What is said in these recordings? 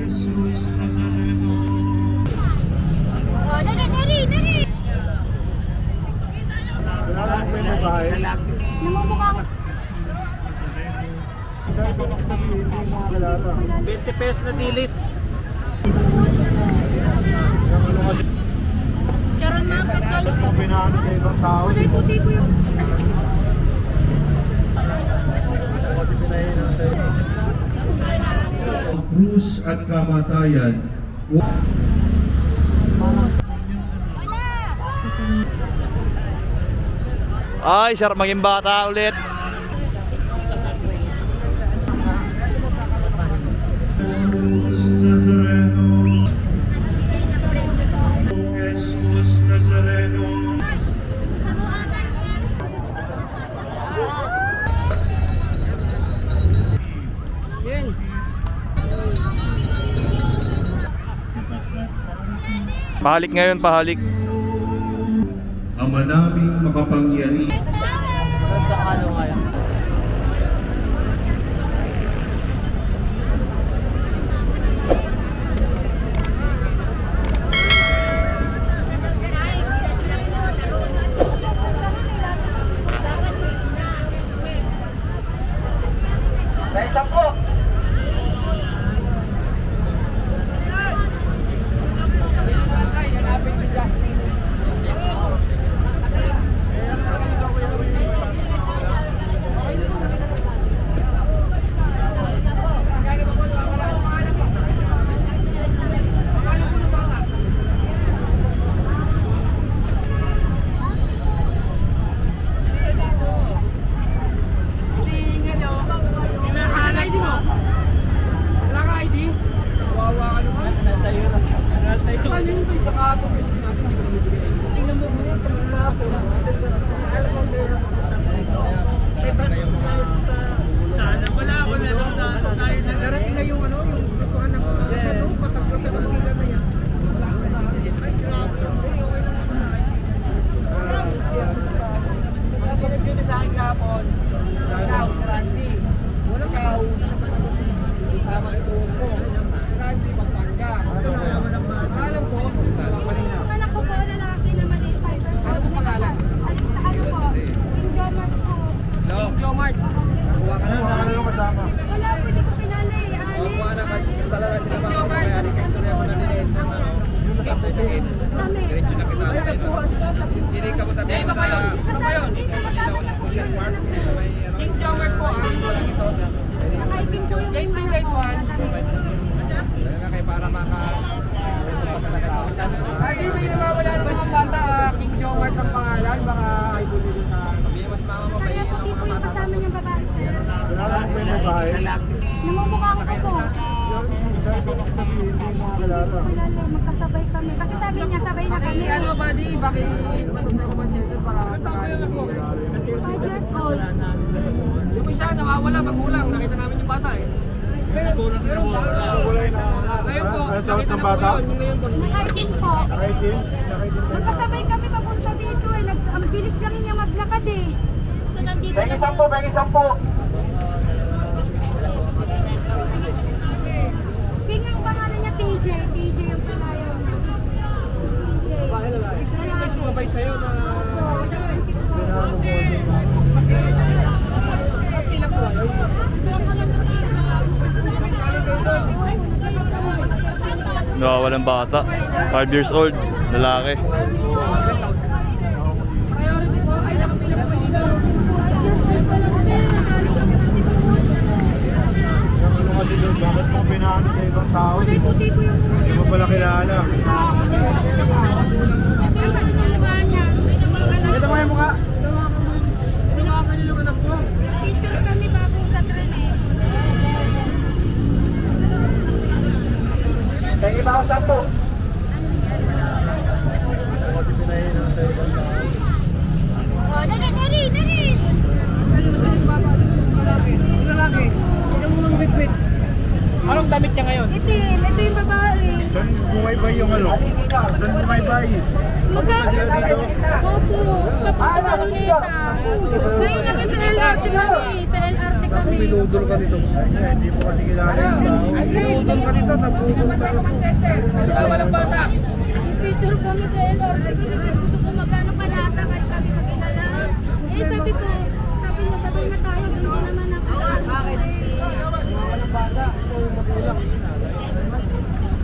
Jesus Nazareno. Oh, nari. Wala lang po yung bahay. Namumukha ko. Sa iba kasi sabihin, hindi mga kalala. 20 pesos na dilis. Charon mga kasal. Ang pinaano sa ibang tao. Puti ko yung... Kasi pinahinan sa ibang. Ang krus at kamatayan. Ay, sarap maging bata ulit. Jesus Nazareno. Jesus Nazareno. Pahalik ngayon, pahalik. Ama naming makapangyari. Namumukha ko po. Sa iba kasi sabihin, hindi mga kalala. Magkasabay kami. Kasi sabi niya, sabay na kami. Ano ba di? Bakit patutay ko ba dito para sakali? 5 years old. Yung isa nawawala, magulang. Nakita namin yung bata eh. Wala na. Ngayon po, Ano sa nakita ng na po bata? yun. Ngayon po. Naka-18 po. Nakaitin? Magkasabay kami papunta dito eh. Ang bilis lang niya maglakad eh. So nandito na po. Pwede 10. King ang pangalan niya TJ. TJ ang palayaw niya. TJ. May sumabay sa'yo na... At pila po yun? Nawawalang bata. 5 years old, lalaki. Priority po. Ay, nakapila po dito. Ano kasi doon, bakit mo pinaano sa ibang tao? Puti ko yung... Hindi mo pala kilala. Ito mo yung mukha. Hindi nakakalilo ka na po. Nag-picture kami bago sa tren eh. Tingin pa ako 10. Kasi pinahinan sa ibang tao. Oh, nari! Lalaki. Lalaki. Sino mo nang wit-wit? Anong damit niya ngayon? Itim, ito yung babae. Saan bumaybay yung ano? Saan bumaybay? Magkano? Opo, papunta sa Luneta. Ngayon lang sa LRT kami. Sa LRT kami. Pinudol ka nito. Ay, hindi po kasi kilala yung tao. Pinudol ka nito. Nagpudol ka. Walang bata. Picture kami sa LRT kasi gusto ko magkano kalata kahit kami mag-inala. Eh sabi ko, sabi niya sabay na tayo, hindi naman ako.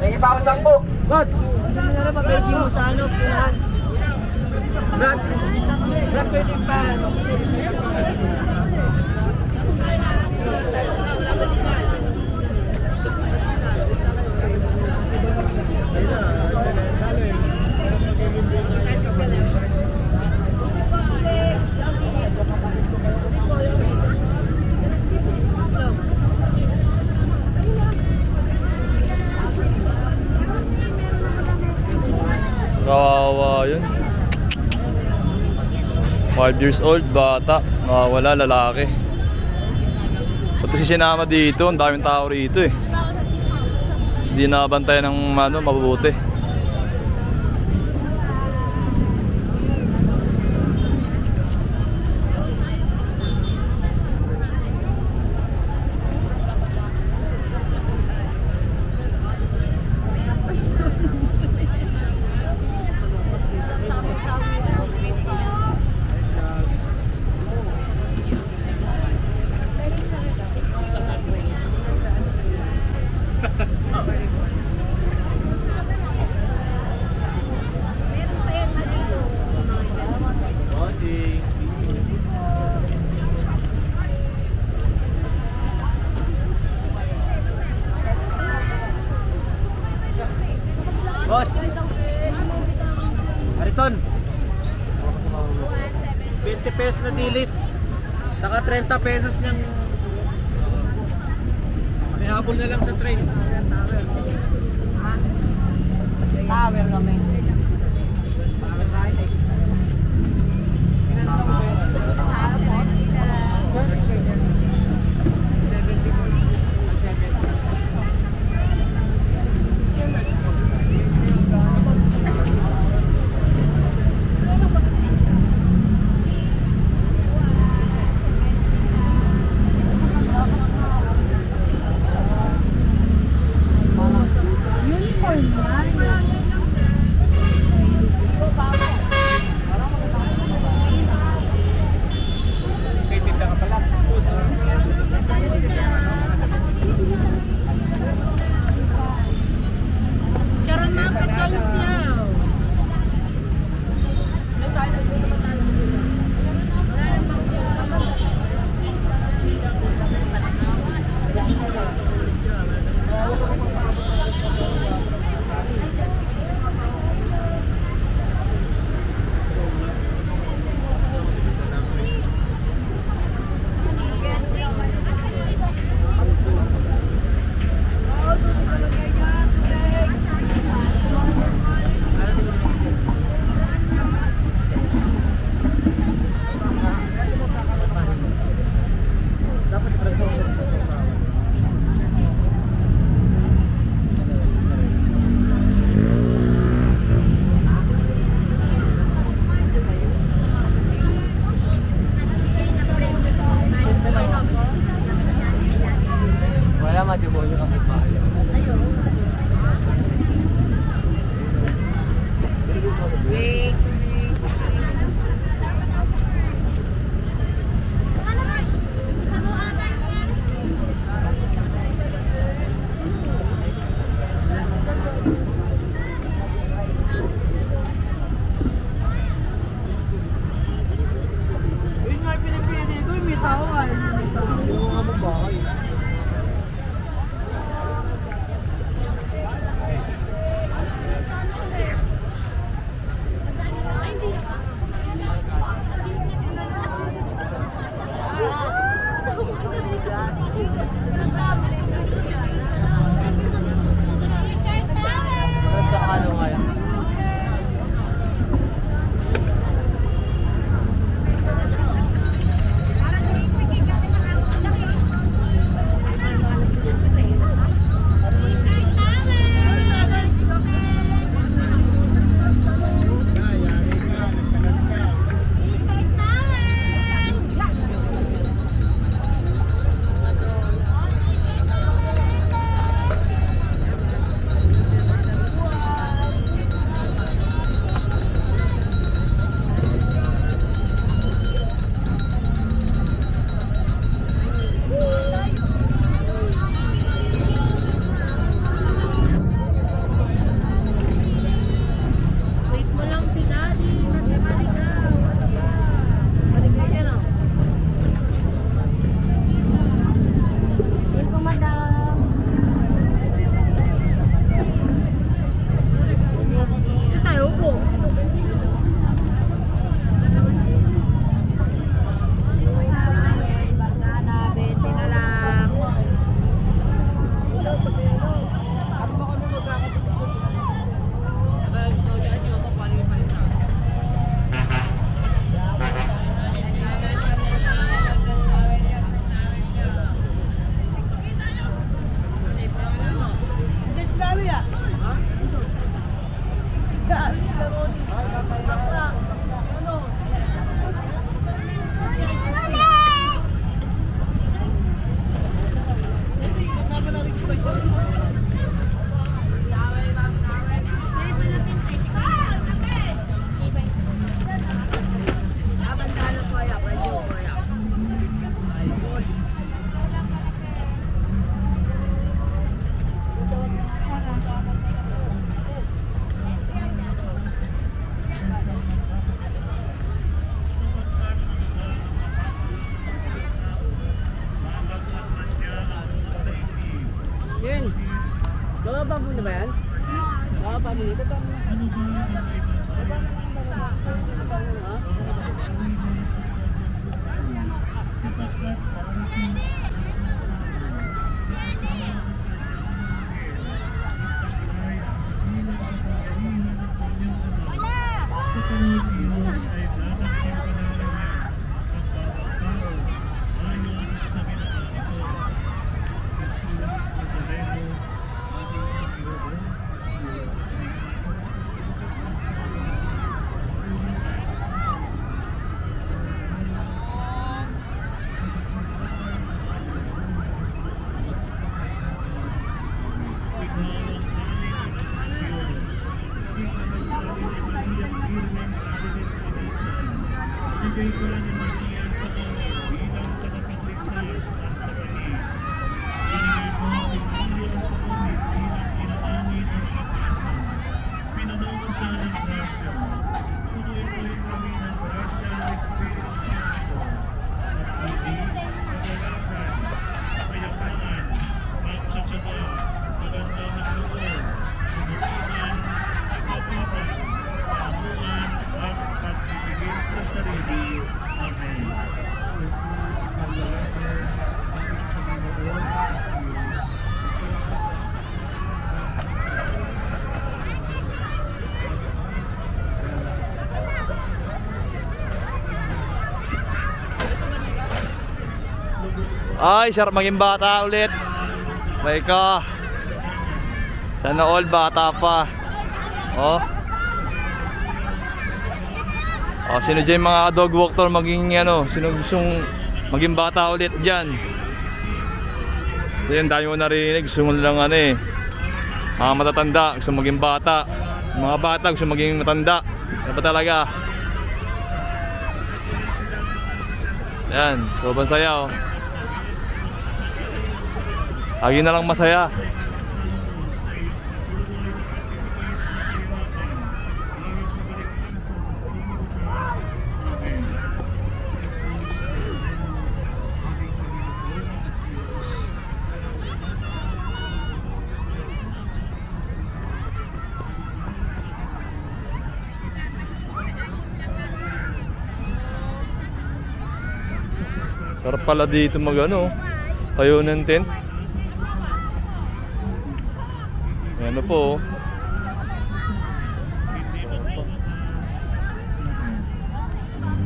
May iba ako 10. God! Saan na rin pa-paging mo sa ano? Punahan? Brad! Brad, pwede pa ano? Kawawa yun. 5 years old, bata, nawawala, lalaki. Pati si sinama dito, ang daming tao rito eh. Hindi nakabantayan ng ano, mabubuti. Boss! Ariton! 20 pesos na dilis. Saka 30 pesos niyang... May habol na lang sa train. Tower kami. Yun. Bababa mo na ba yan? Bababa mo na. Ito Ay, sarap maging bata ulit. May ka. Sana all bata pa. Oh. Oh, sino dyan yung mga dog walker maging ano, sino gustong maging bata ulit dyan? So yun, dami mo narinig, gusto mo lang ano eh. Mga matatanda, gusto maging bata. Mga bata, gusto maging matanda. Ano pa talaga? Yan, sobrang saya oh. Lagi na lang masaya. Sarap pala dito mag ano, tayo ng tent. Ano po?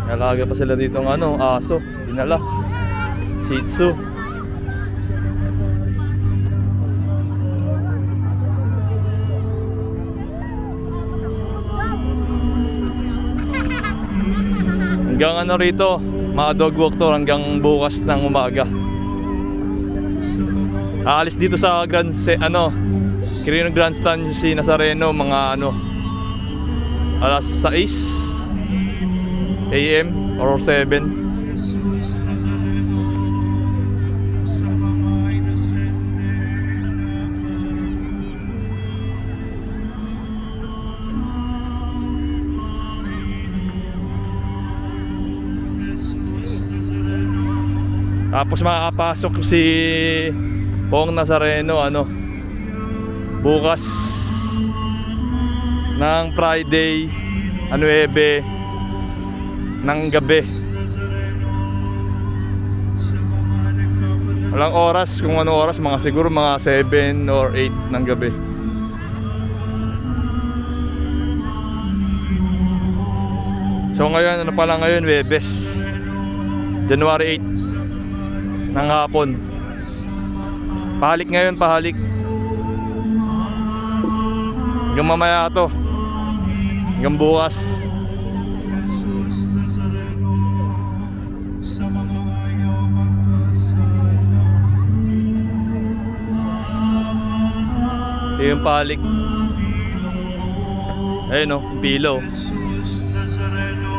Alaga pa sila dito ng ano, aso, dinala. Shih Tzu. Hanggang ano rito, mga dog walk to hanggang bukas ng umaga. Aalis dito sa Quirino Grandstand si Nazareno mga alas 6 AM or 7. Tapos makakapasok si Pong Nazareno bukas ng Friday 9 ng gabi. Walang oras kung ano oras, siguro mga 7 or 8 ng gabi. So ngayon ngayon Webes, January 8 ng hapon. Pahalik ngayon, pahalik. Hanggang mamaya to. Hanggang bukas. Yung palik. Ayun o, pilo. Jesus Nazareno,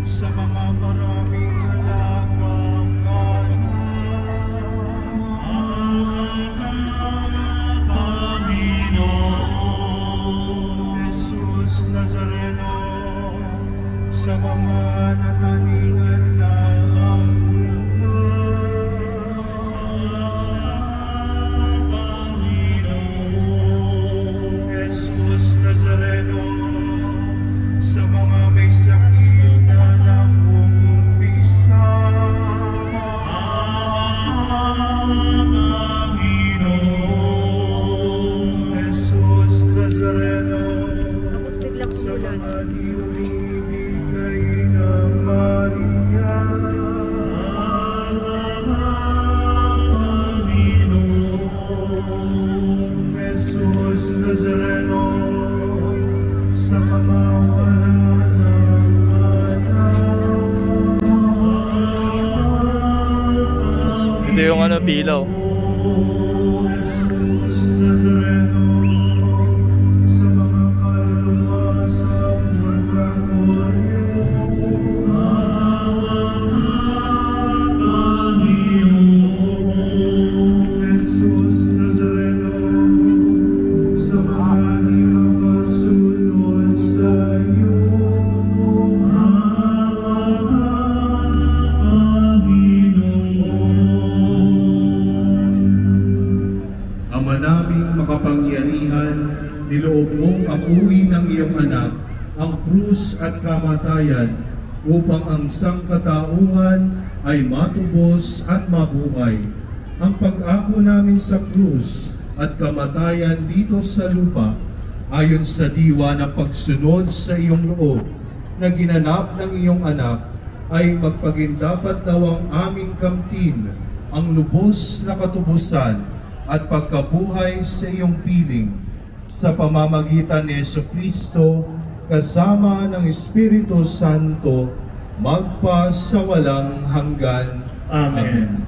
sa mga maraming alagang Panginoon. Jesus Nazareno, sa mga nataningan na Jesus Nazareno, sa mga may sakit na nangungumpisa. Jesus Nazareno, Tapos biglang sa umulan. mga di umibigay ng Maria. Jesus Nazareno, sa mga wala ng anak. Ito yung ano, pilo. Jesus Nazareno, sa mga kaluluwa sa purgatorio. Jesus Nazareno, sa mga di makasunod sa iyo. Ama naming makapangyarihan, niloob mong apuin ng iyong anak ang krus at kamatayan upang ang sangkatauhan ay matubos at mabuhay. Ang pag-ako namin sa krus at kamatayan dito sa lupa ayon sa diwa ng pagsunod sa iyong loob na ginanap ng iyong anak ay magpagindapat daw ang aming kamtin ang lubos na katubusan at pagkabuhay sa iyong piling sa pamamagitan ni Jesucristo kasama ng Espiritu Santo magpa sa walang hanggan. Amen.